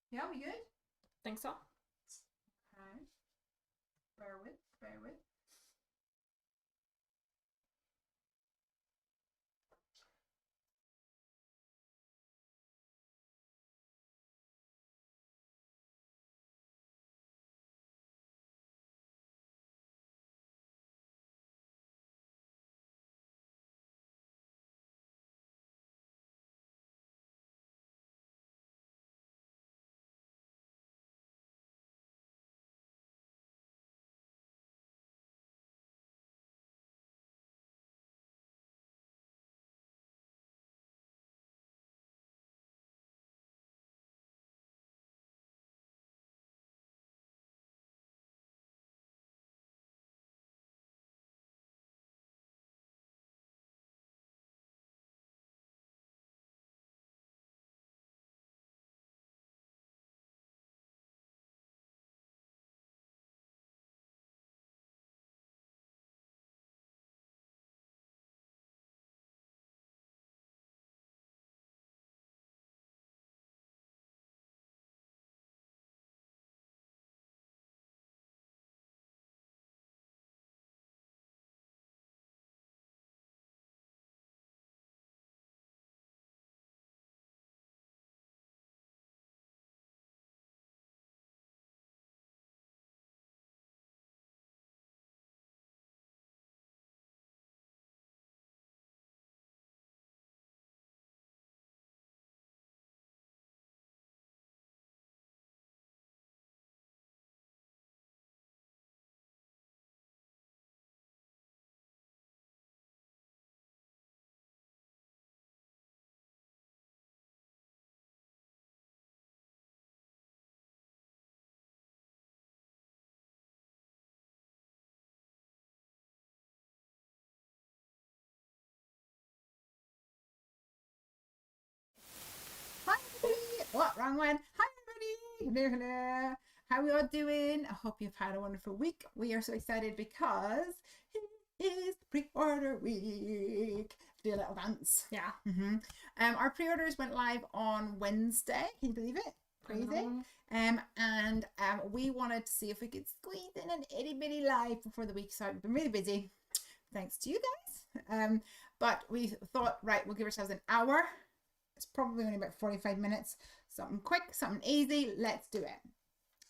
Yeah, we good? Think so? Okay. Bear with, bear with. Hi everybody! What? Wrong one. Hi everybody! Hello, hello. How we all doing? I hope you've had a wonderful week. We are so excited because it is pre-order week. Do a little dance. Yeah. Our pre-orders went live on Wednesday. Can you believe it? Crazy. And we wanted to see if we could squeeze in an itty bitty live before the week started. We've been really busy, thanks to you guys. But we thought, right, we'll give ourselves an hour. It's probably only about 45 minutes. Something quick, something easy. Let's do it.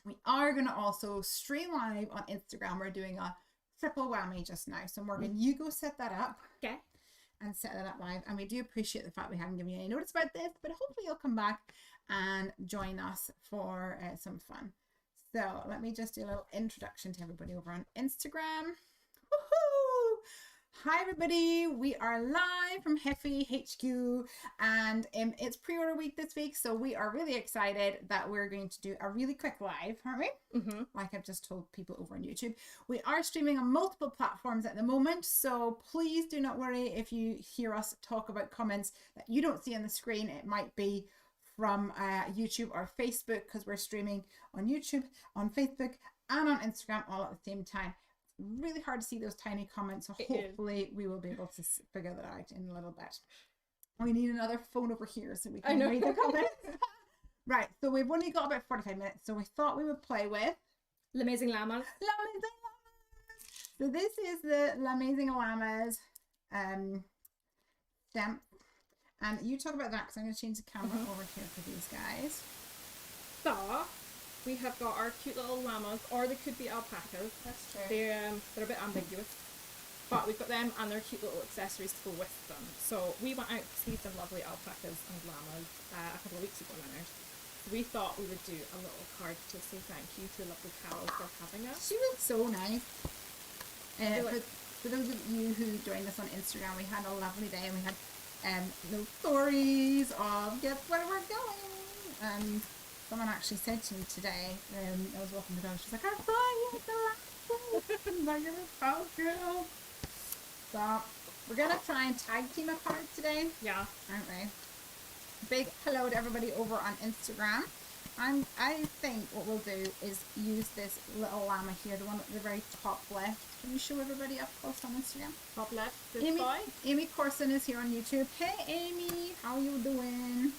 We are going to also stream live on Instagram. We're doing a triple whammy just now. So Morgan, you go set that up. Okay. And set that up live. And we do appreciate the fact we haven't given you any notice about this, but hopefully you'll come back and join us for some fun. So let me just do a little introduction to everybody over on Instagram. Woohoo! Hi everybody, we are live from Heffy HQ and it's pre-order week this week, so we are really excited that we're going to do a really quick live, aren't we? Like I've just told people over on YouTube. We are streaming on multiple platforms at the moment, so please do not worry if you hear us talk about comments that you don't see on the screen. It might be from YouTube or Facebook because we're streaming on YouTube, on Facebook and on Instagram all at the same time. Really hard to see those tiny comments, so hopefully we will be able to figure that out in a little bit. We need another phone over here so we can read the comments. Right, so we've only got about 45 minutes, so we thought we would play with Llama's Llamas. So this is the Llama's Llamas stamp, and you talk about that because I'm going to change the camera over here for these guys. So we have got our cute little llamas, or they could be alpacas. That's true. They're a bit ambiguous, but we've got them and their cute little accessories to go with them. So we went out to see some lovely alpacas and llamas a couple of weeks ago now. We thought we would do a little card to say thank you to lovely Carol for having us. She was so nice. For those of you who joined us on Instagram, we had a lovely day and we had no stories of guess where we're going. And someone actually said to me today, I was walking the dog, she's like, I saw you at the last one. You're so good. So we're gonna try and tag team a card today. Yeah. Aren't we? Big hello to everybody over on Instagram. I think what we'll do is use this little llama here, the one at the very top left. Can you show everybody up close on Instagram? Top left, this Amy, boy. Amy Corson is here on YouTube. Hey Amy, how you doing?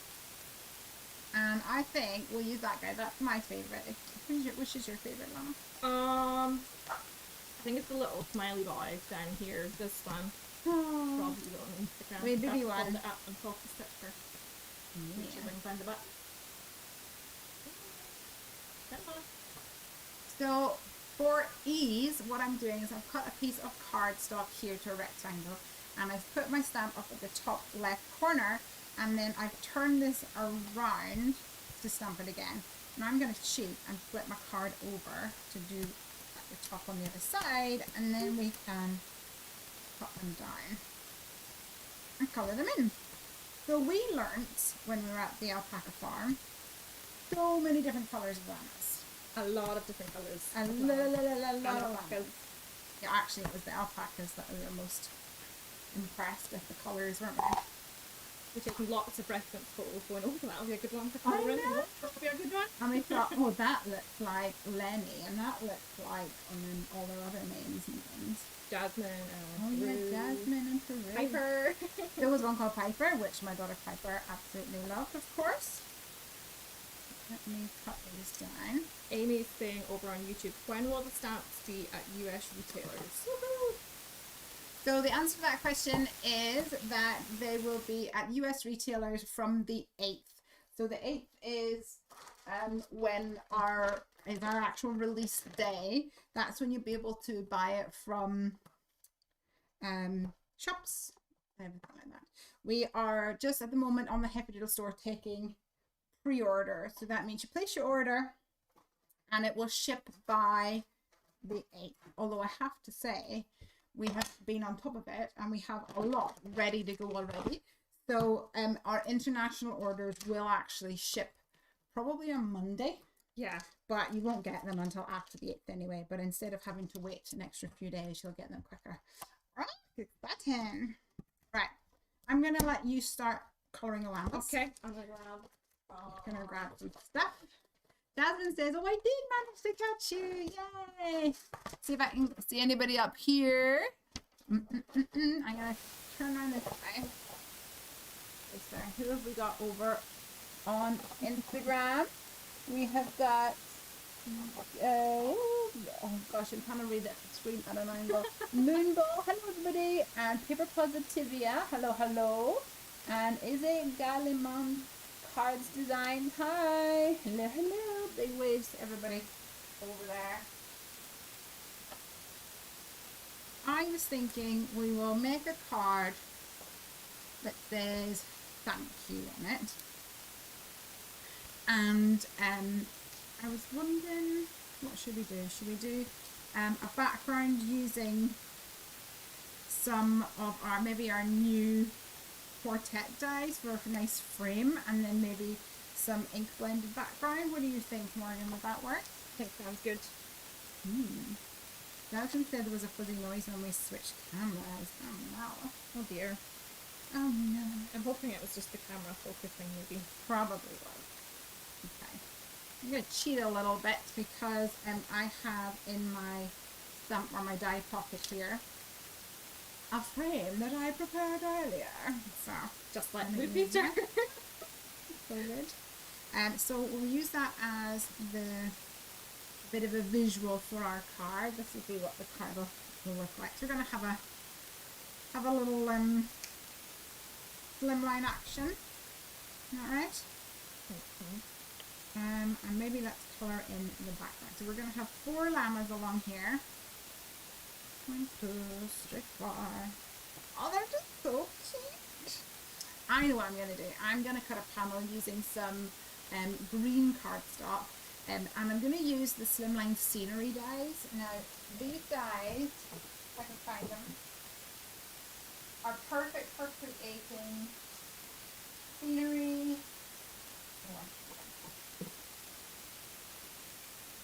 And I think we'll use that guy. That's my favourite. Which is your favourite llama? I think it's the little smiley boy down here. This one. Oh, Probably on Instagram. wait, baby That's one. hold it up and talk the picture. Make sure we can find the back. So for ease, what I'm doing is I've cut a piece of cardstock here to a rectangle, and I've put my stamp up at the top left corner, and then I've turned this around to stamp it again. And I'm going to cheat and flip my card over to do at the top on the other side, and then we can cut them down and colour them in. So we learnt when we were at the alpaca farm so many different colours of llamas. A lot of different colours. A lot of alpacas. llamas. Yeah, actually it was the alpacas that we were most impressed with the colours, weren't we? We took lots of reference photos going, oh, that'll be a good one for colouring. That'll be a good one. And we thought, oh, that looks like Lenny, and that looks like, and then all their other names and things. Jasmine and Oh Peru. yeah, Jasmine and Peru. Piper. There was one called Piper, which my daughter Piper absolutely loved, of course. Let me cut these down. Amy's saying over on YouTube, when will the stamps be at US retailers? Woohoo! So the answer to that question is that they will be at US retailers from the 8th. So the 8th is when our actual release day. That's when you'll be able to buy it from shops, everything like that. We are just at the moment on the Heffy Doodle store taking pre-order. So that means you place your order and it will ship by the 8th. Although I have to say, we have been on top of it and we have a lot ready to go already. So our international orders will actually ship probably on Monday. Yeah. But you won't get them until after the 8th anyway. But instead of having to wait an extra few days, you'll get them quicker. Right, good button. Right, I'm going to let you start colouring the llamas. Okay. I'm Gonna grab some stuff. Jasmine says, oh, I did manage to catch you. Yay. See if I can see anybody up here. I'm gonna turn around this way. Who have we got over on Instagram? We have got oh gosh, I'm trying to read that screen at an angle. Moonball, hello everybody, and Paper Positivia, hello, and is it Galimon Cards Design, hi, hello, big waves to everybody over there. I was thinking we will make a card that says thank you on it, and I was wondering, what should we do? Should we do a background using some of our, maybe our new Quartet dies for a nice frame, and then maybe some ink blended background? What do you think, Morgan? Would that work? I think sounds good. Dalton said there was a fuzzy noise when we switched cameras. Oh no. Oh dear. Oh no. I'm hoping it was just the camera focusing, maybe. Probably was. Okay. I'm going to cheat a little bit because I have in my stamp or my die pocket here a frame that I prepared earlier. So Just like the picture. So good. So we'll use that as the bit of a visual for our card. This will be what the card will look like. So we're going to have a little slimline action. Alright? And maybe let's colour in the background. So we're going to have 4 llamas along here. 1, 2, 3, 4. Oh, they're just so cute. I know what I'm going to do. I'm going to cut a panel using some green cardstock. And I'm going to use the Slimline scenery dies. Now, these dies, if I can find them, are perfect for creating scenery.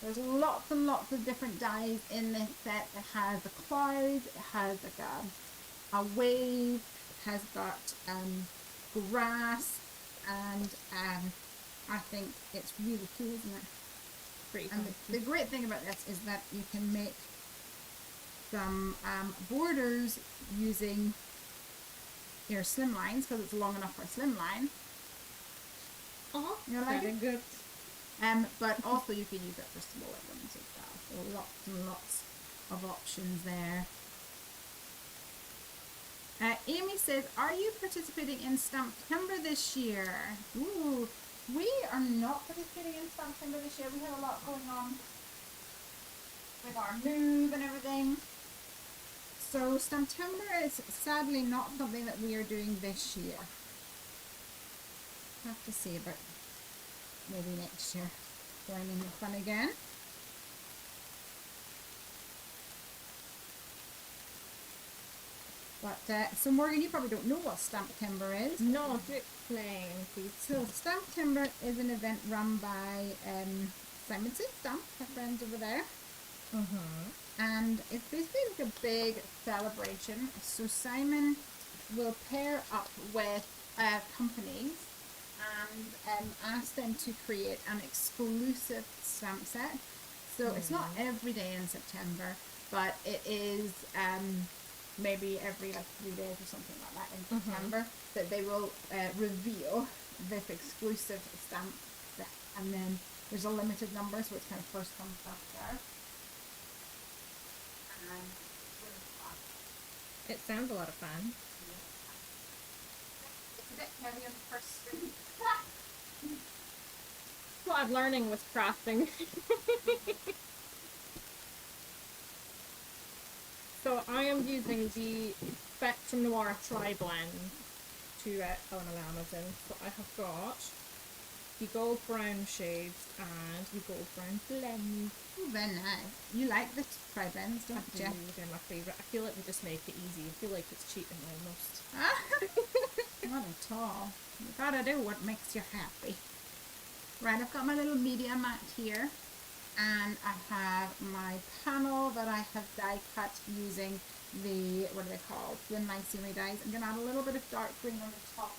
There's lots and lots of different dies in this set. It has a cloud, it has like a wave, it has got grass, and I think it's really cool, isn't it? And the great thing about this is that you can make some borders using your slimlines, because it's long enough for a slimline. Oh, You like very it? good. But also you can use it for smaller ones as well. So lots and lots of options there. Amy says, are you participating in Stamptember this year? Ooh, we are not participating in Stamptember this year. We have a lot going on with our move and everything. So Stamptember is sadly not something that we are doing this year. Have to see about maybe next year joining the fun again. But so Morgan, you probably don't know what Stamptember is. No, do explain, please. So Stamptember is an event run by Simon Says Stamp, our friends over there. And it's basically like a big celebration. So Simon will pair up with companies and ask them to create an exclusive stamp set. So it's not every day in September, but it is maybe every like 3 days or something like that in September that they will reveal this exclusive stamp set. And then there's a limited number, so it's kind of first come, first served. It sounds a lot of fun. It's a bit heavy on the first screen. What I'm learning with crafting. So I am using the Spectrum Noir Tri-Blend to color my llamas in. So I have got the gold brown shades and the gold brown blend. Oh, very nice. You like the tri-blends, don't you? They're my favourite. I feel like they just make it easy. I feel like it's cheating almost. Not at all. You gotta do what makes you happy. Right, I've got my little media mat here, and I have my panel that I have die cut using the, what are they called? Slimline scenery dies. I'm gonna add a little bit of dark green on the top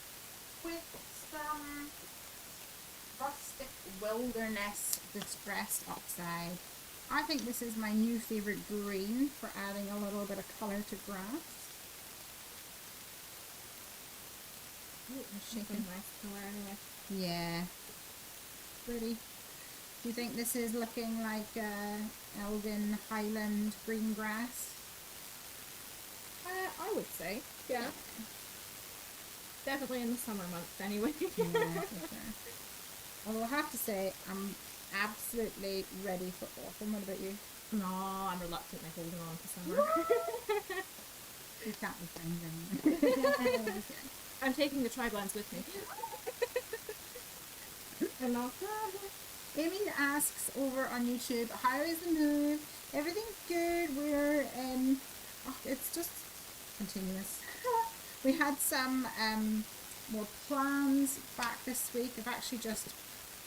with some Rustic Wilderness Distressed Oxide. I think this is my new favourite green for adding a little bit of colour to grass. Ooh, it's shaking nice colour anyway. Yeah. Pretty. Do you think this is looking like Elgin Highland green grass? I would say, yeah. Definitely in the summer months anyway. Yeah, for sure. Although I have to say, I'm absolutely ready for autumn. What about you? No, I'm reluctantly holding on to summer. You can't be friends anymore. I'm taking the tri-blends with me. Hello. Amy asks over on YouTube, how is the move? Everything's good. We're it's just continuous. We had some more plans back this week. I've actually just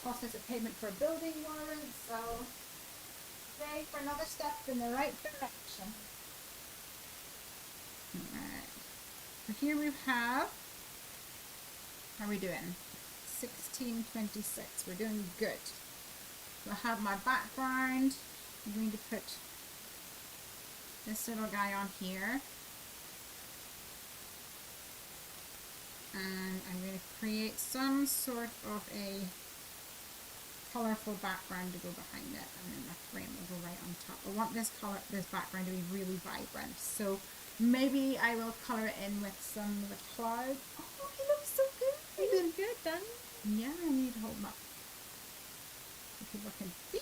processed a payment for a building warrant, so yay for another step in the right direction. Alright. So here we have, how are we doing? 1626. We're doing good. So I have my background. I'm going to put this little guy on here. And I'm going to create some sort of a colourful background to go behind it, and then the frame will go right on top. I want this background to be really vibrant, so maybe I will colour it in with some of the clouds. Oh, he looks so good! You did good, done. Yeah, I need to hold him up so people can see.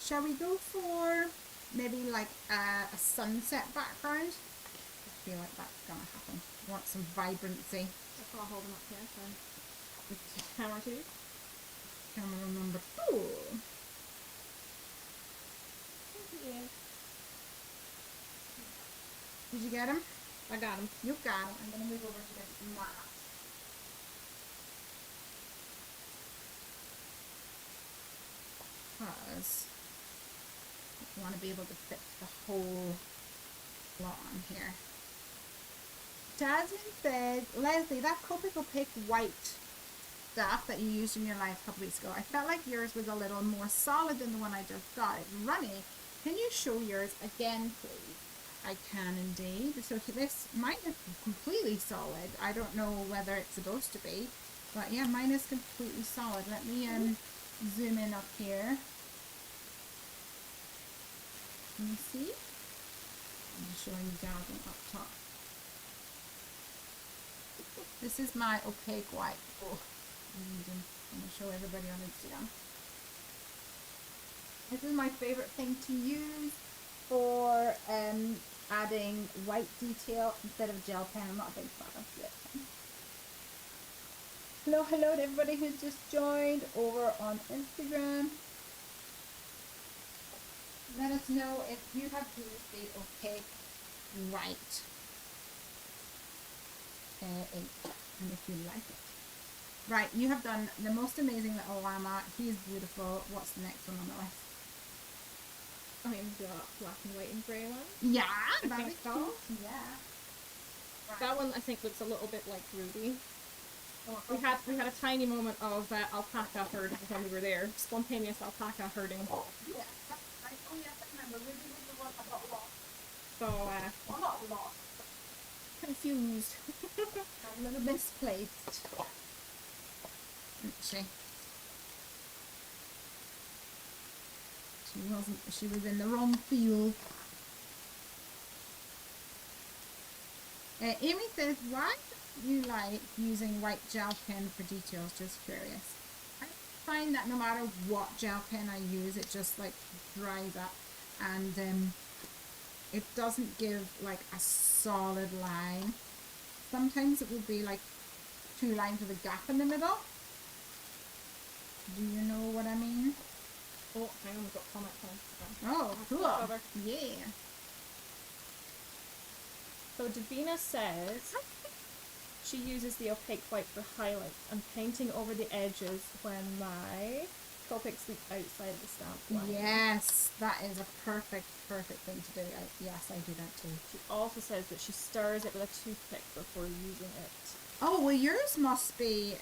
Shall we go for maybe like a sunset background? I feel like that's gonna happen. I want some vibrancy. I'll hold them up here for camera 2. Camera number 2. Yeah. Did you get him? I got them. You got him. I'm gonna move over to this mat. Because I want to be able to fit the whole lot on here. Jasmine says, Leslie, that Copic Opaque white stuff that you used in your live a couple weeks ago, I felt like yours was a little more solid than the one I just got. It's runny. Can you show yours again, please? I can indeed. So this might look completely solid. I don't know whether it's supposed to be. But yeah, mine is completely solid. Let me zoom in up here. Can you see? I'm just showing you down up top. This is my opaque white. Oh, I'm going to show everybody on Instagram. This is my favorite thing to use for adding white detail instead of gel pen. I'm not a big fan of gel pen. Hello to everybody who's just joined over on Instagram. Let us know if you have used the opaque white ink and if you like it. Right, you have done the most amazing little llama. He is beautiful. What's the next one on the list? I mean, the black and white and grey one. Yeah, I that'd think be so. cool. Yeah. Right. That one I think looks a little bit like Ruby. We had a tiny moment of alpaca herding when we were there. Spontaneous alpaca herding. Yeah, that's right. Oh yes, I remember. Ruby was the one that got lost. So Well, not lost. confused. A little misplaced. Isn't she? She was in the wrong field. Amy says, why do you like using white gel pen for details? Just curious. I find that no matter what gel pen I use, it just like dries up and it doesn't give like a solid line. Sometimes it will be like 2 lines with a gap in the middle. Do you know what I mean? Oh, hang on, we've got comments on Instagram. Oh, cool. Yeah. So Davina says she uses the opaque white for highlights and painting over the edges when my Copic sleep outside the stamp line. Yes, that is a perfect thing to do. Yes, I do that too. She also says that she stirs it with a toothpick before using it. Oh, well yours must be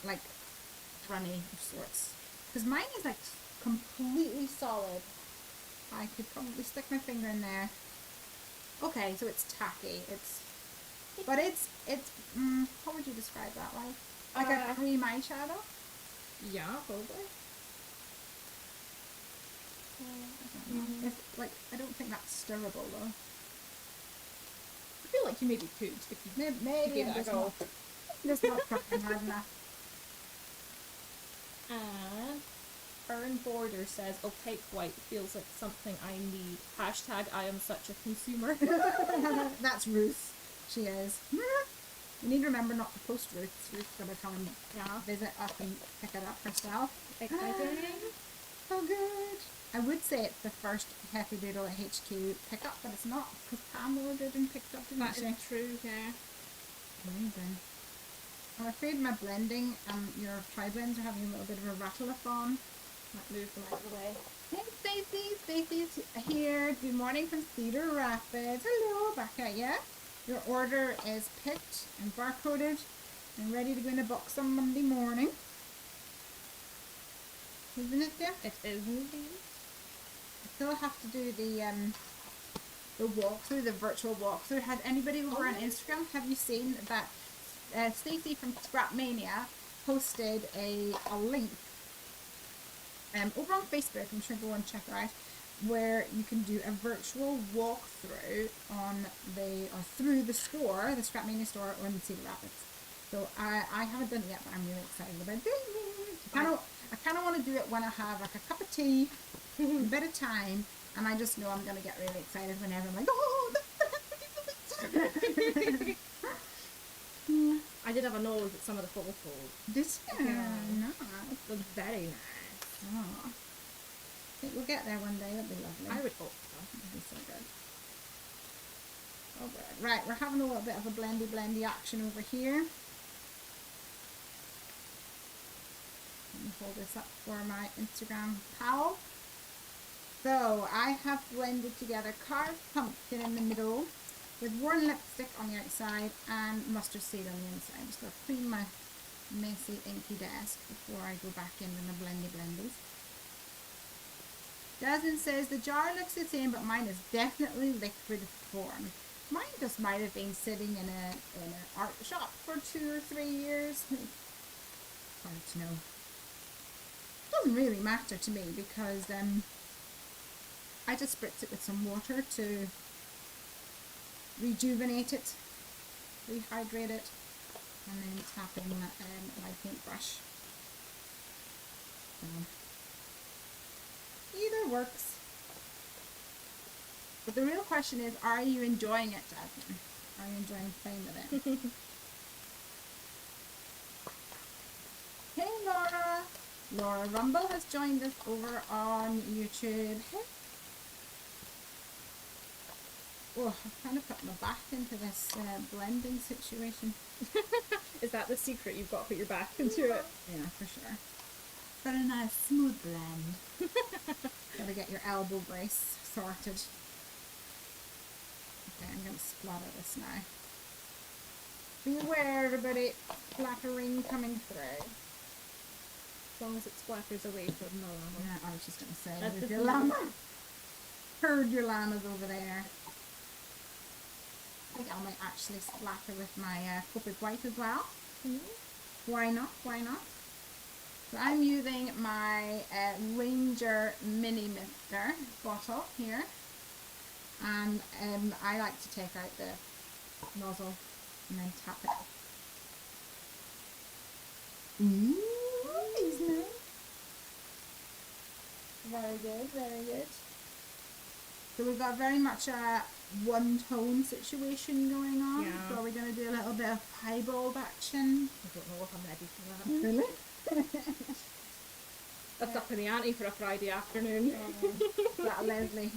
like runny of sorts. Because mine is like completely solid. I could probably stick my finger in there. Okay, so it's tacky. But it's how would you describe that? Like a cream eyeshadow? Yeah, probably. I don't know. I don't think that's stirrable though. I feel like you maybe could if you Maybe give I'm it a go. just not fucking hard enough. And Earn Border says opaque white feels like something I need. Hashtag I am such a consumer. That's Ruth. She is. We need to remember not to post Ruth. Ruth's gonna come and visit up and pick it up herself. Exciting. So good. I would say it's the first Heffy Doodle at HQ pickup, but it's not because Pamela did and picked up, didn't That she? is true, yeah. Amazing. I'm afraid my blending, your tri-blends are having a little bit of a rattle-a-thon. Might move them out of the way. Hey Stacey, Stacey's here. Good morning from Cedar Rapids. Hello, back at ya. Your order is picked and barcoded and ready to go in a box on Monday morning. Isn't it there? It is indeed. I still have to do the walkthrough, the virtual walkthrough. Has anybody over on Instagram, have you seen that Stacey from Scrapmania posted a link over on Facebook, I'm sure go and check it out, where you can do a virtual walkthrough on through the store, the Scrapmania store in Cedar Rapids. So I haven't done it yet, but I'm really excited about doing it. I kind of want to do it when I have like a cup of tea, a bit of time, and I just know I'm going to get really excited whenever I'm like, oh, I did have a nose at some of the photos. This Yeah. nice. It was very nice. Oh. I think we'll get there one day. That'd be lovely. I would hope so. That'd be so good. Oh, good. Right, we're having a little bit of a blendy action over here. Let me hold this up for my Instagram pal. So I have blended together carved pumpkin in the middle with worn lipstick on the outside and mustard seed on the inside. I'm just going to clean my messy inky desk before I go back in with my blendies. Jasmine says the jar looks the same, but mine is definitely liquid form. Mine just might have been sitting in an art shop for 2 or 3 years. Hard to know. Doesn't really matter to me because I just spritz it with some water to rejuvenate it, rehydrate it, and then tap in my paintbrush. Either works. But the real question is, are you enjoying it, Jasmine? Are you enjoying playing with it? Hey, Laura! Laura Rumble has joined us over on YouTube. Oh, I'm trying to put my back into this blending situation. Is that the secret? You've got to put your back into it? Yeah, for sure. For a nice smooth blend. Gotta get your elbow brace sorted. Okay, I'm going to splatter this now. Beware, everybody. Splattering coming through. As long as it splatters away from the llama. Yeah, I was just going to say, there's your llama. Heard your llamas over there. I think I might actually splatter with my Copic White as well. Why not? Why not? So I'm using my Ranger Mini Mister bottle here. And I like to take out the nozzle and then tap it. Ooh, he's nice. Very good, very good. So we've got very much a one-tone situation going on. Yeah. So we're going to do a little bit of piebald action. I don't know if I'm ready for that. Really? That's up in the ante for a Friday afternoon. That Lesley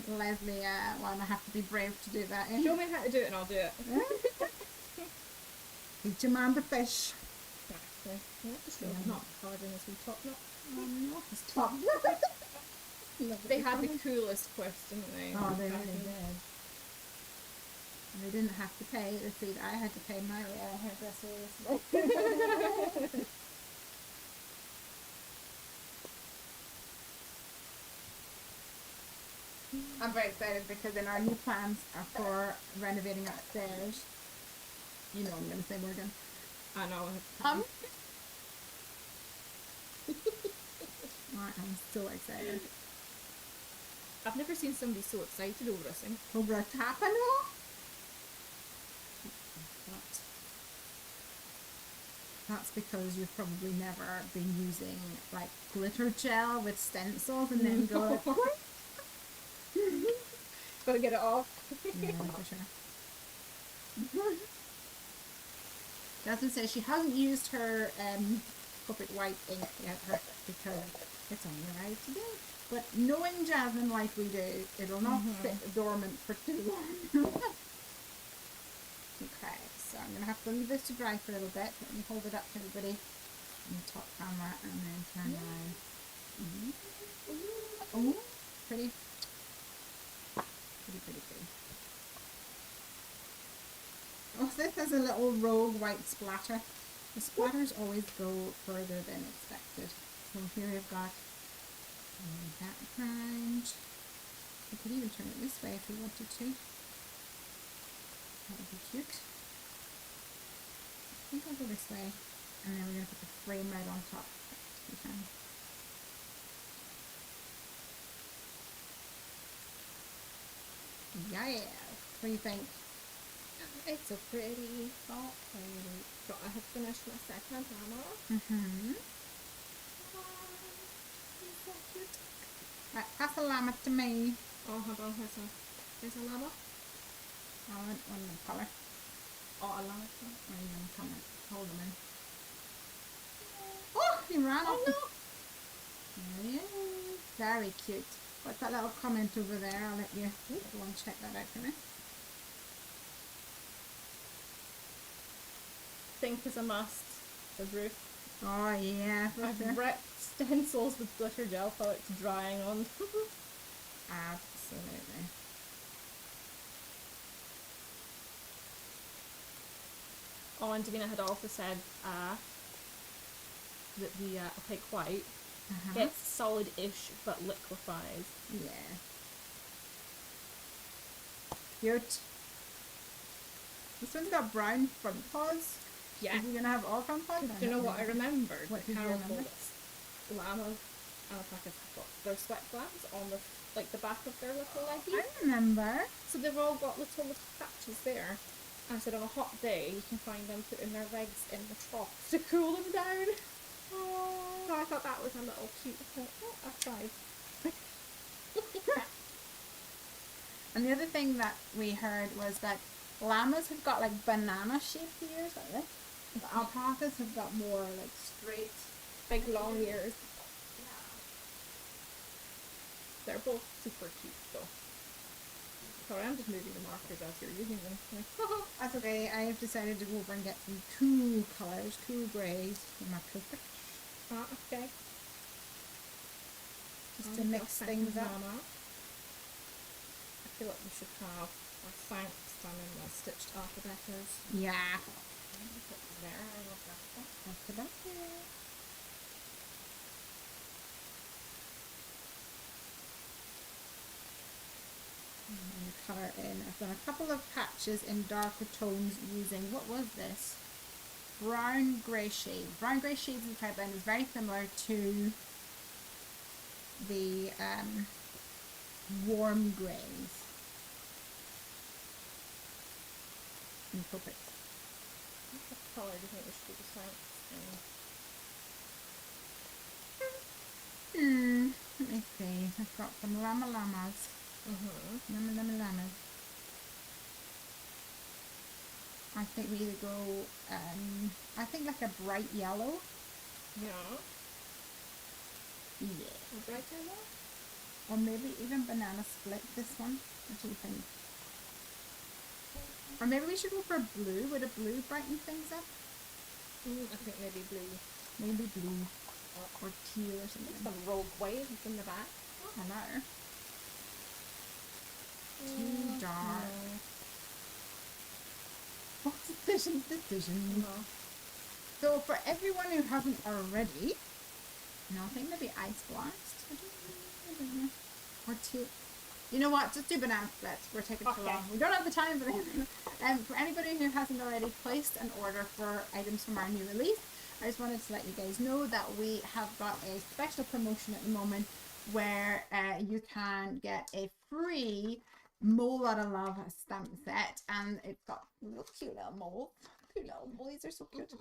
one, I have to be brave to do that. Show me how to do it and I'll do it. Teach a man to fish. Exactly. I'm not coloured in this wee top knot. No, it's top. They had the coolest quiz, didn't they? Oh, they really did. And they didn't have to pay the fee that I had to pay my hairdresser. I'm very excited because in our new plans for renovating upstairs, you know I'm going to say Morgan. I know. I'm so excited. I've never seen somebody so excited over a thing. Over a tap and all? That's because you've probably never been using like glitter gel with stencils and then go like, gotta get it off. yeah, for sure. Jasmine says she hasn't used her Copic White ink yet because it's only arrived today. But knowing Jasmine like we do, it'll not sit dormant for too long. Okay, so I'm going to have to leave this to dry for a little bit. Let me hold it up to everybody on the top camera and then turn around. Oh, pretty. Pretty. Oh, this has a little rogue white splatter. The splatters always go further than expected. So here we've got background. We could even turn it this way if we wanted to. That would be cute. I think I'll go this way. And then we're going to put the frame right on top. Yeah. What do you think? It's so pretty. So pretty. So I have finished my second llama. So cute. Right, pass a llama to me. Oh, hold on. Here's a llama. I want one in colour. Oh, a llama. Or you can come and hold them in. Oh, he ran off. No. There he is. Very cute. What's that little comment over there? I'll let you go and check that out for me. Think is a must. The roof. Oh yeah, for sure. I've ripped stencils with glitter gel pellets drying on. Absolutely. Oh, and Davina had also said that the opaque white gets solid-ish but liquefies. Yeah. Cute. This one's got brown front paws. Yeah. Are we gonna have all front paws? Do you know what I remembered? What did you remember? Llamas and alpacas have got their sweat glands on the back of their little leggies. I remember. So they've all got little patches there. And I said on a hot day you can find them putting their legs in the trough to cool them down. Oh. So I thought that was a little cute. Aside. And the other thing that we heard was that llamas have got like banana shaped ears like this. The alpacas have got more like straight, big long ears. They're both super cute though. Sorry, I'm just moving the markers as you're using them. That's okay. I have decided to go over and get some cool colours, cool greys for my picture. Okay. Just to mix things up. Mama. I feel like we should have our thanks done in the stitched alphabeters. Yeah. There, I love that. Alphabet. And colour in. I've done a couple of patches in darker tones using, what was this? Brown grey shade. Brown grey shades in the pipeline is very similar to the warm greys in Quartet. What colour do you think we should do the thanks in? Let me see. I've got some llamas. Llamas. I think we either go, I think like a bright yellow. Yeah. Yeah. A bright yellow? Or maybe even banana split, this one. What do you think? Or maybe we should go for blue. Would a blue brighten things up? I think maybe blue. Maybe blue. Or teal or something. Some rogue waves in the back. I know. Too dark. No. What's decision? No. So for everyone who hasn't already, no, I think maybe ice blast. I don't know. Or two. You know what? Just do banana splits. We're taking too long. We don't have the time for this. For anybody who hasn't already placed an order for items from our new release, I just wanted to let you guys know that we have got a special promotion at the moment where you can get a free Mole Out of Love stamp set, and it's got little cute little moles. Cute little moles, are so cute.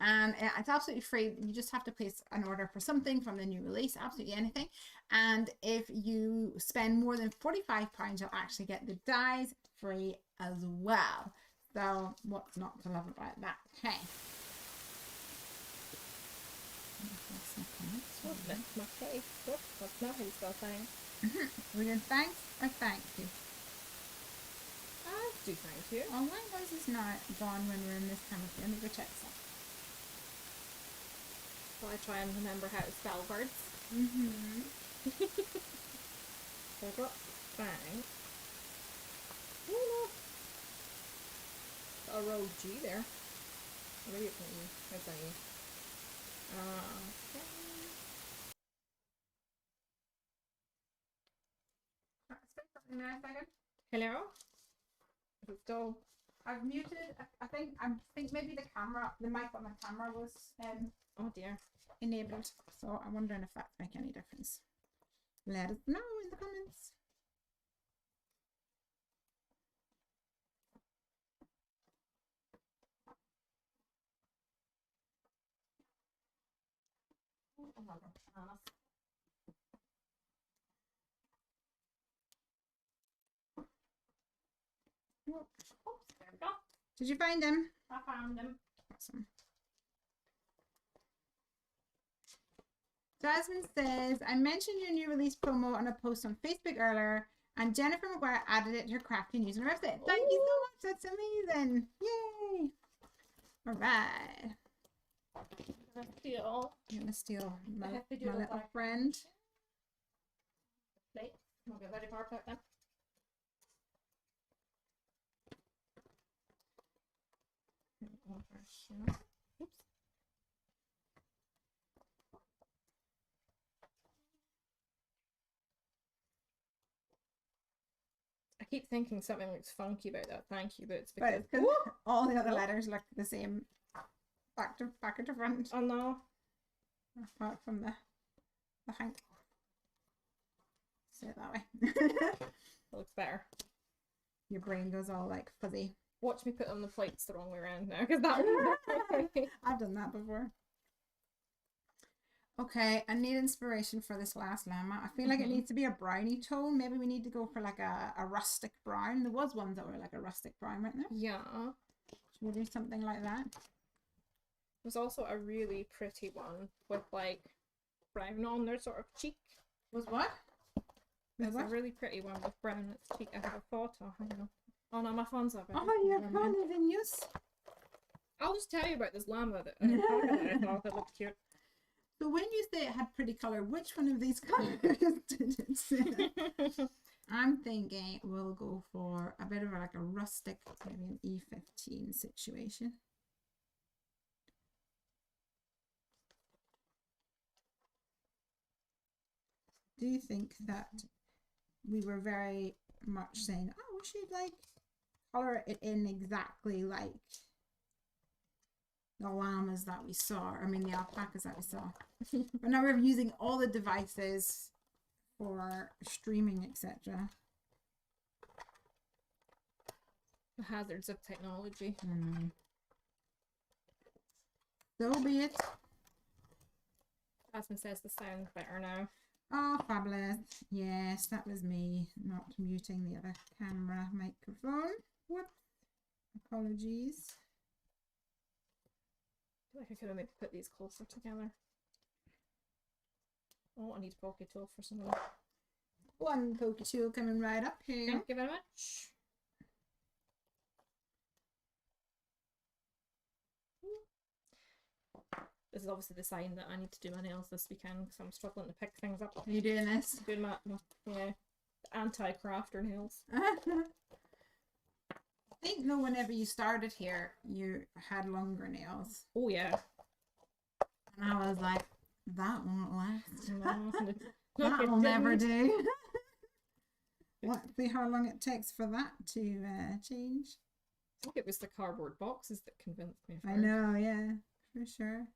And it's absolutely free. You just have to place an order for something from the new release, absolutely anything. And if you spend more than £45, you'll actually get the dies free as well. So what's not to love about that? Okay. That's my cake. That's not how you spell thanks. We're doing thanks or thank you? I do thank you. Oh, why was this not gone when we're in this kind of thing? Let me go check some. While I try and remember how to spell words. So I've got thanks. Oh no. A row G there. Maybe it's not you. That's not you. Okay. In there a second. Hello? Is it still? I've muted. I think maybe the mic on the camera was Oh dear. enabled. So I'm wondering if that makes any difference. Let us know in the comments. Oops, there we go. Did you find him? I found them. Awesome. Jasmine says, I mentioned your new release promo on a post on Facebook earlier, and Jennifer McGuire added it to her crafty news on her website. Thank you so much. That's amazing. Yay. All right. I'm gonna steal my Heffy little friend. Plate. We'll get ready for our plate then. Oops. I keep thinking something looks funky about that thank you, but it's But because it's because all the other letters look the same back to front. oh no. Apart from the hank. Say it that way. It looks better. Your brain goes all like fuzzy. Watch me put on the plates the wrong way around now, because that would I've done that before. Okay, I need inspiration for this last llama. I feel like it needs to be a brownie tone. Maybe we need to go for like a rustic brown. There was ones that were like a rustic brown, weren't there? Yeah. Should we do something like that? There's also a really pretty one with like brown on their sort of cheek. Was what? There's a really pretty one with brown on its cheek. I have a photo. Hang on. Oh no, my phone's up. Oh, your phone is in use. I'll just tell you about this llama that I thought that looked cute. So when you say it had pretty colour, which one of these colours did it say? I'm thinking we'll go for a bit of like a rustic, maybe an E15 situation. Do you think that we were very much saying, oh, we should like colour it in exactly like the llamas that we saw, I mean the alpacas that we saw. But now we're using all the devices for streaming, etc. The hazards of technology. So be it. Jasmine says the sound's better now. Oh, fabulous. Yes, that was me not muting the other camera microphone. Whoops. Apologies. I feel like I could have maybe put these closer together. Oh, I need a poke tool for some of that. One pokey tool coming right up here. Thank you very much. This is obviously the sign that I need to do my nails this weekend because I'm struggling to pick things up. Are you doing this? Doing my yeah, anti-crafter nails. I think no, whenever you started here, you had longer nails. Oh yeah. And I was like, that won't last. No, That will never do. Let's see how long it takes for that to change. I think it was the cardboard boxes that convinced me. I know, yeah, for sure.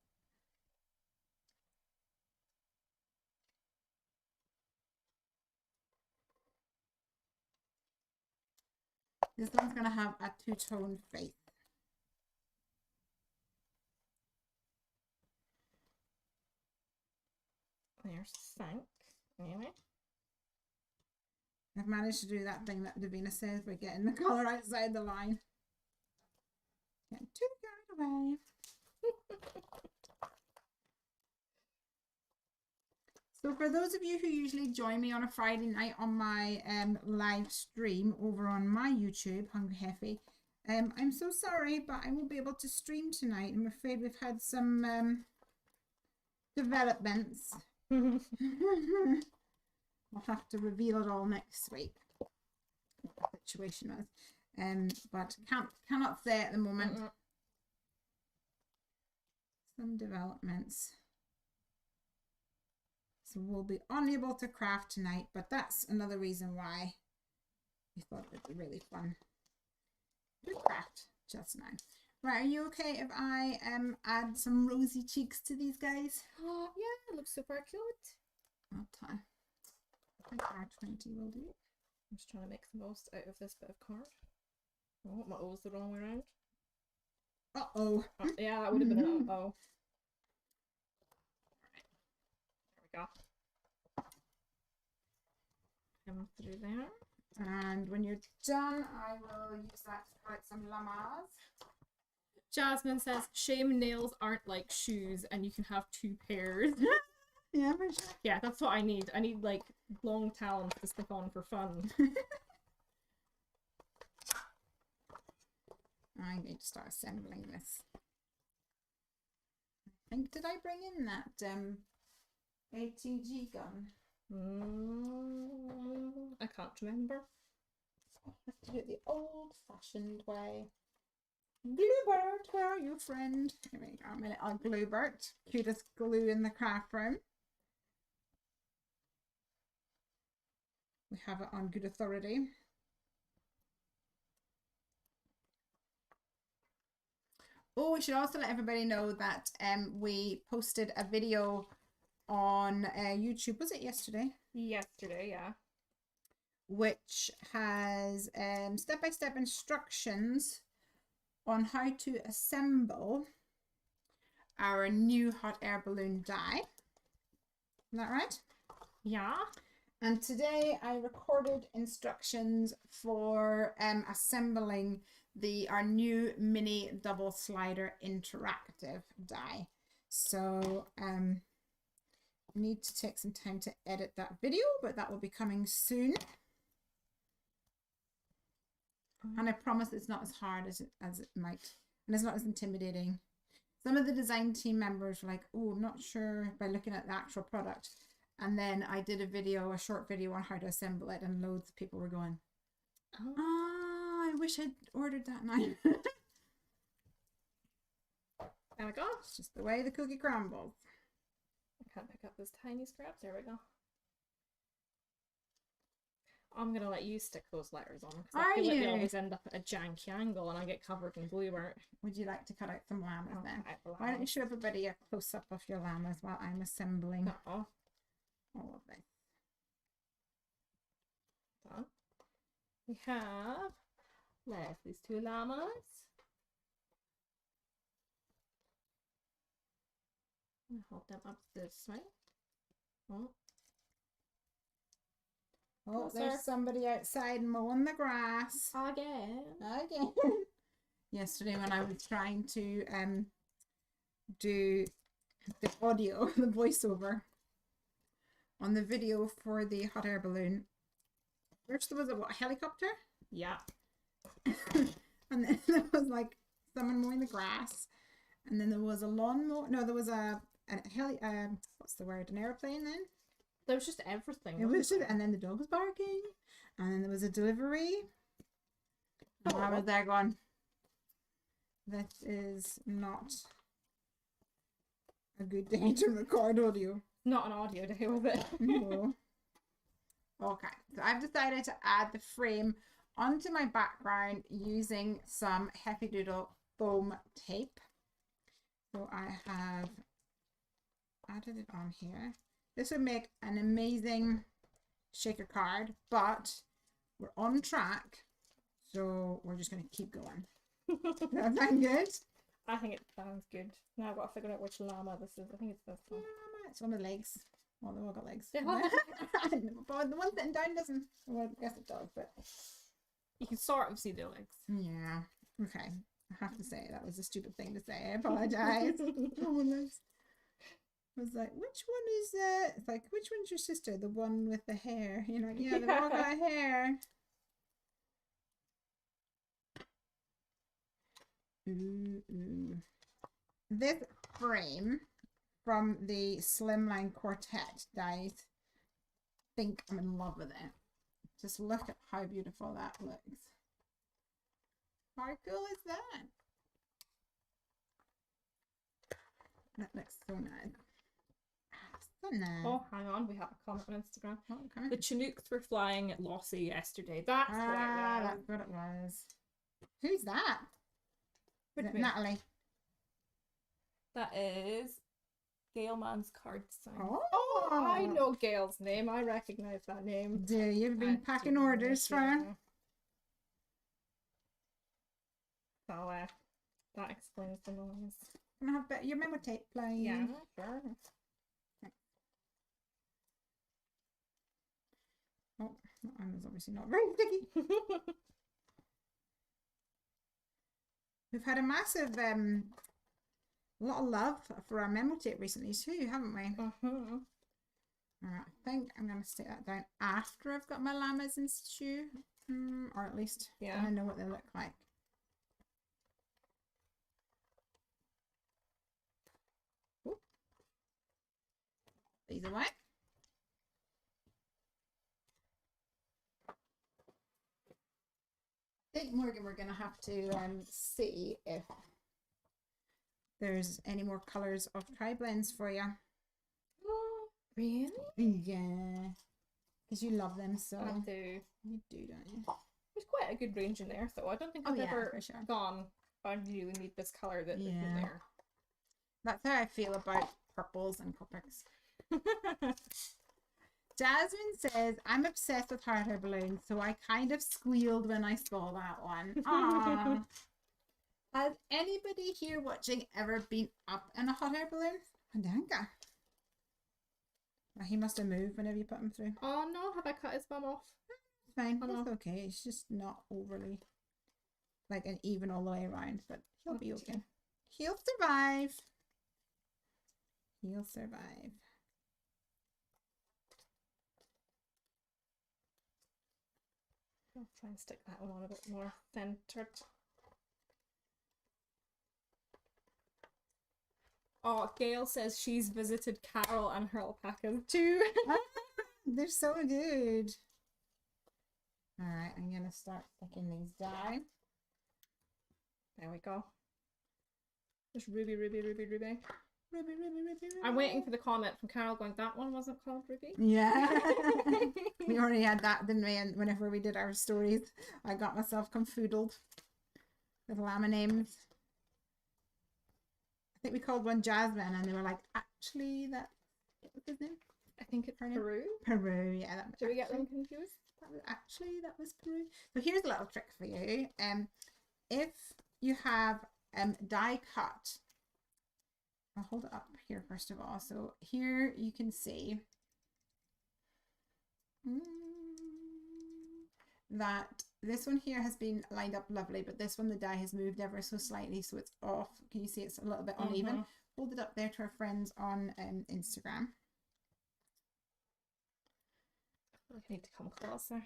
This one's going to have a two-tone face. There's Sank. Anyway. I've managed to do that thing that Davina says, we're getting the colour outside the line. Getting too carried away. So for those of you who usually join me on a Friday night on my live stream over on my YouTube, Hungry Heffy, I'm so sorry, but I won't be able to stream tonight. I'm afraid we've had some developments. I'll have to reveal it all next week. What the situation was, but cannot say at the moment. Some developments. So we'll be unable to craft tonight, but that's another reason why we thought it would be really fun to craft just now. Right, are you okay if I add some rosy cheeks to these guys? Oh yeah, it looks super cute. Okay. I think R20 will do. I'm just trying to make the most out of this bit of card. Oh, my O's the wrong way around. Uh-oh. Oh, yeah, that would have been an uh-oh. There we go. Come through there. And when you're done, I will use that to collect some llamas. Jasmine says, shame nails aren't like shoes and you can have two pairs. Yeah, for sure. Yeah, that's what I need. I need like long talons to stick on for fun. I'm going to start assembling this. I think, did I bring in that ATG gun? I can't remember. I have to do it the old-fashioned way. Bluebird, where are you, friend? Here we go, my little Bluebird. Cutest glue in the craft room. We have it on good authority. Oh, we should also let everybody know that we posted a video on YouTube. Was it yesterday? Yesterday, yeah. Which has step-by-step instructions on how to assemble our new hot air balloon die. Isn't that right? Yeah. And today I recorded instructions for assembling our new mini double slider interactive die. So I need to take some time to edit that video, but that will be coming soon. And I promise it's not as hard as it might, and it's not as intimidating. Some of the design team members were like, oh, I'm not sure, by looking at the actual product. And then I did a short video on how to assemble it, and loads of people were going, oh, I wish I'd ordered that now. There we go. It's just the way the cookie crumbles. I can't pick up those tiny scraps. There we go. I'm going to let you stick those letters on, because I feel like they always end up at a janky angle and I get covered in glue burnt. Would you like to cut out some llamas then? Llamas. Why don't you show everybody a close-up of your llamas while I'm assembling all of this. Done. We have Leslie's 2 llamas. I'm going to hold them up this way. Oh, there's somebody outside mowing the grass. Again. Yesterday when I was trying to do the audio, the voiceover on the video for the hot air balloon. First there was a helicopter? Yeah. And then there was like someone mowing the grass. And then there was a lawnmower. No, there was an airplane then? There was just everything. And then the dog was barking. And then there was a delivery. And I was there going, this is not a good day to record audio. Not an audio day, was it? No. Okay, so I've decided to add the frame onto my background using some Heffy Doodle foam tape. So I have added it on here. This would make an amazing shaker card, but we're on track, so we're just going to keep going. Does that sound good? I think it sounds good. Now I've got to figure out which llama this is. I think it's this one. It's one with legs. Well, they've all got legs. They have. But the one sitting down doesn't. Well, I guess it does, but you can sort of see their legs. Yeah. Okay. I have to say that was a stupid thing to say. I apologize. I was like, which one is that? It's like, which one's your sister? The one with the hair. You know, yeah, they've all got hair. This frame from the Slimline Quartet dies. I think I'm in love with it. Just look at how beautiful that looks. How cool is that? That looks so nice. So nice. Oh, hang on. We have a comment on Instagram. Oh, okay. The Chinooks were flying lossy yesterday. That's what it was. That's what it was. Who's that? Is it Me. Natalie? That is Gail Mann's card sign. Oh, I know Gail's name. I recognise that name. Do you've been packing orders for her? So that explains the noise. Can I have your memo tape, please? Yeah, sure. Oh, that one was obviously not very sticky. We've had a massive lot of love for our memo tape recently too, haven't we? Alright, I think I'm going to stick that down after I've got my llamas in stew, or at least I know what they look like. Ooh. These away. I think, Morgan, we're going to have to see if there's any more colours of tri-blends for you. Oh, really? Yeah. Because you love them so. I do. You do, don't you? There's quite a good range in there, though. I don't think I've ever gone I really need this colour that isn't Yeah. there. That's how I feel about purples and Copics. Jasmine says, I'm obsessed with hot air balloons, so I kind of squealed when I saw that one. Aww. Has anybody here watching ever been up in a hot air balloon? Andanga. Well, he must have moved whenever you put him through. Oh no, have I cut his bum off? It's fine. Oh, It's no. okay. It's just not overly like an even all the way around, but he'll be okay. He'll survive. He'll survive. I'll try and stick that one on a bit more centered. Oh, Gail says she's visited Carol and her alpacas too. They're so good. All right, I'm gonna start sticking these down. There we go. Just Ruby. Ruby, Ruby, Ruby, Ruby. I'm waiting for the comment from Carol going, that one wasn't called Ruby. Yeah. We already had that, didn't we? And whenever we did our stories, I got myself confoodled with llama names. I think we called one Jasmine, and they were like, actually, that what's his name? I think it's Her name? Peru. Peru, yeah. That was Do we get them actually- confused? that was Peru. So here's a little trick for you. If you have die cut, I'll hold it up here first of all. So here you can see that this one here has been lined up lovely, but this one the die has moved ever so slightly, so it's off. Can you see it's a little bit uneven? Hold it up there to our friends on Instagram. I need to come closer.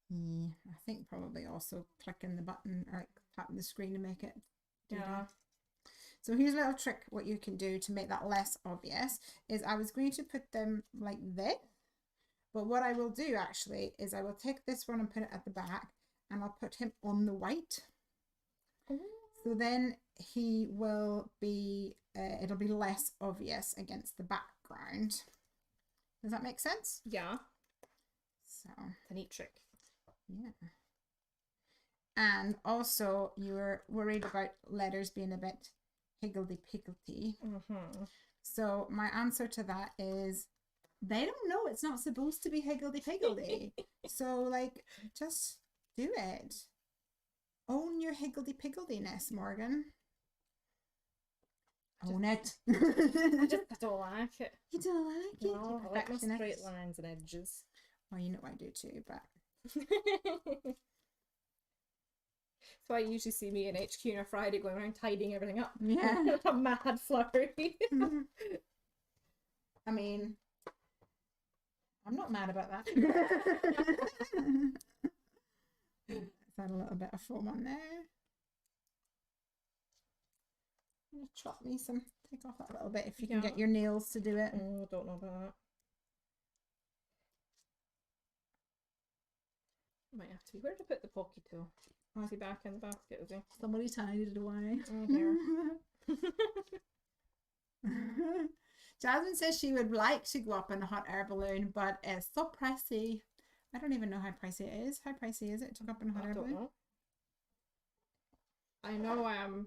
Yeah, I think probably also clicking the button or like tapping the screen to make it do that. So here's a little trick. What you can do to make that less obvious is I was going to put them like this, but what I will do actually is I will take this one and put it at the back, and I'll put him on the white. Ooh. So then he will be it'll be less obvious against the background. Does that make sense? Yeah. So It's a neat trick. yeah. And also you were worried about letters being a bit higgledy-piggledy. So my answer to that is they don't know it's not supposed to be higgledy-piggledy. So like just do it. Own your higgledy-pigglediness, Morgan. Own it. I don't like it. You don't like it? No, You I like my straight perfectionist. lines and edges. Well, you know I do too, but So I usually see me in HQ on a Friday going around tidying everything up. yeah. A mad flurry. I mean, I'm not mad about that. Let's add a little bit of foam on there. I'm gonna chop me some, take off that little bit if you can get your nails to do it. Oh, don't know about that. Might have to be. Where did I put the pokey tool? Oh, Is he back in the basket, is he? somebody tidied it away. Oh, here. Jasmine says she would like to go up in a hot air balloon, but it's so pricey. I don't even know how pricey it is. How pricey is it to go up in a hot I air don't balloon? know. I know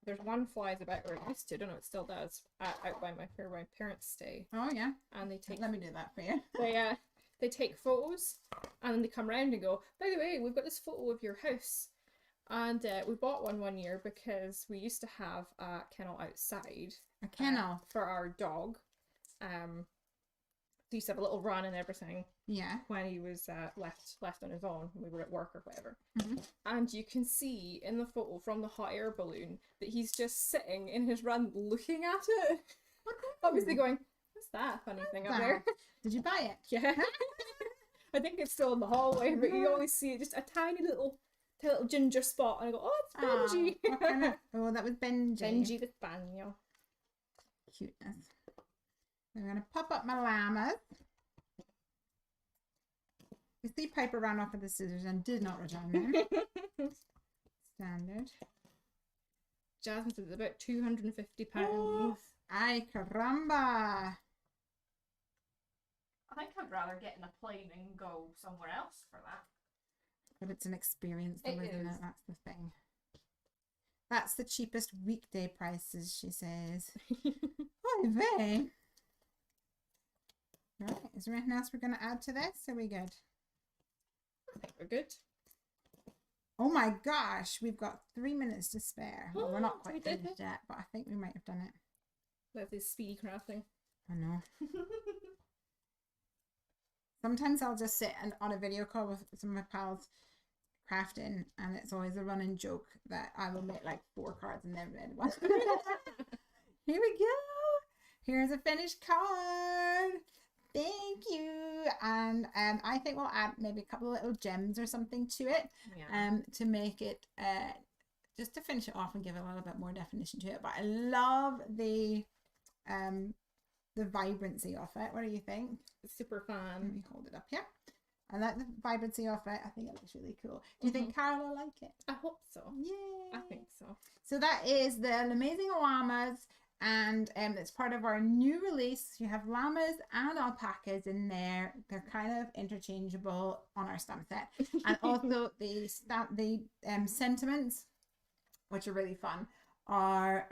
there's one flies about where it used to, I don't know, it still does, out by where my parents stay. Oh yeah. And they take Let me do that for you. they take photos and then they come around and go, by the way, we've got this photo of your house. And we bought one year because we used to have a kennel outside. A kennel. For our dog. He used to have a little run and everything. Yeah. When he was left on his own when we were at work or whatever. Mm-hmm. And you can see in the photo from the hot air balloon that he's just sitting in his run looking at it. Obviously going, what's that funny thing up there? Did you buy it? Yeah. I think it's still in the hallway, but you always see just a tiny little ginger spot, and I go, oh, it's Benji. What kind of, oh, that was Benji. Benji the spaniel. Cuteness. I'm going to pop up my llamas. You see Piper ran off with the scissors and did not return them. Standard. Jasmine says it's about £250. Oh, ay caramba. I think I'd rather get in a plane and go somewhere else for that. But it's an experience though, It isn't is. it? That's the thing. That's the cheapest weekday prices, she says. Oy vey. Right, is there anything else we're going to add to this? Are we good? I think we're good. Oh my gosh, we've got 3 minutes to spare. Well, we're not We quite did finished yet, but I think we might have done it. Leslie's speedy crafting. I know. Sometimes I'll just sit on a video call with some of my pals crafting, and it's always a running joke that I will make like 4 cards and then red one. Here we go. Here's a finished card. Thank you. And I think we'll add maybe a couple of little gems or something to it. Yeah. To make it just to finish it off and give it a little bit more definition to it. But I love the vibrancy of it. What do you think? It's super Let fun. me hold it up here. I like the vibrancy of it. I think it looks really cool. Do you think Carol will like it? I hope so. Yay! I think so. So that is the Llama's Llamas, and it's part of our new release. You have llamas and alpacas in there. They're kind of interchangeable on our stamp set, and also the sentiments, which are really fun, are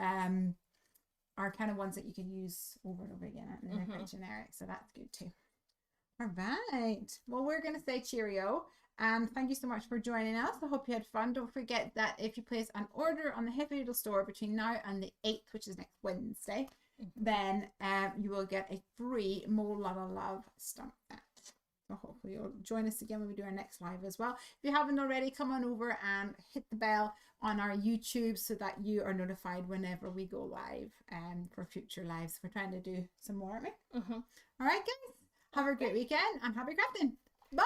kind of ones that you can use over and over again, and they're quite generic, so that's good too. All right, well, we're gonna say cheerio, and thank you so much for joining us. I hope you had fun. Don't forget that if you place an order on the Heffy Doodle store between now and the 8th, which is next Wednesday, then you will get a free More Lotta Love stamp set. So hopefully you'll join us again when we do our next live as well. If you haven't already, come on over and hit the bell on our YouTube so that you are notified whenever we go live for future lives. We're trying to do some more, aren't we? All right, guys. Have a great weekend and happy crafting. Bye.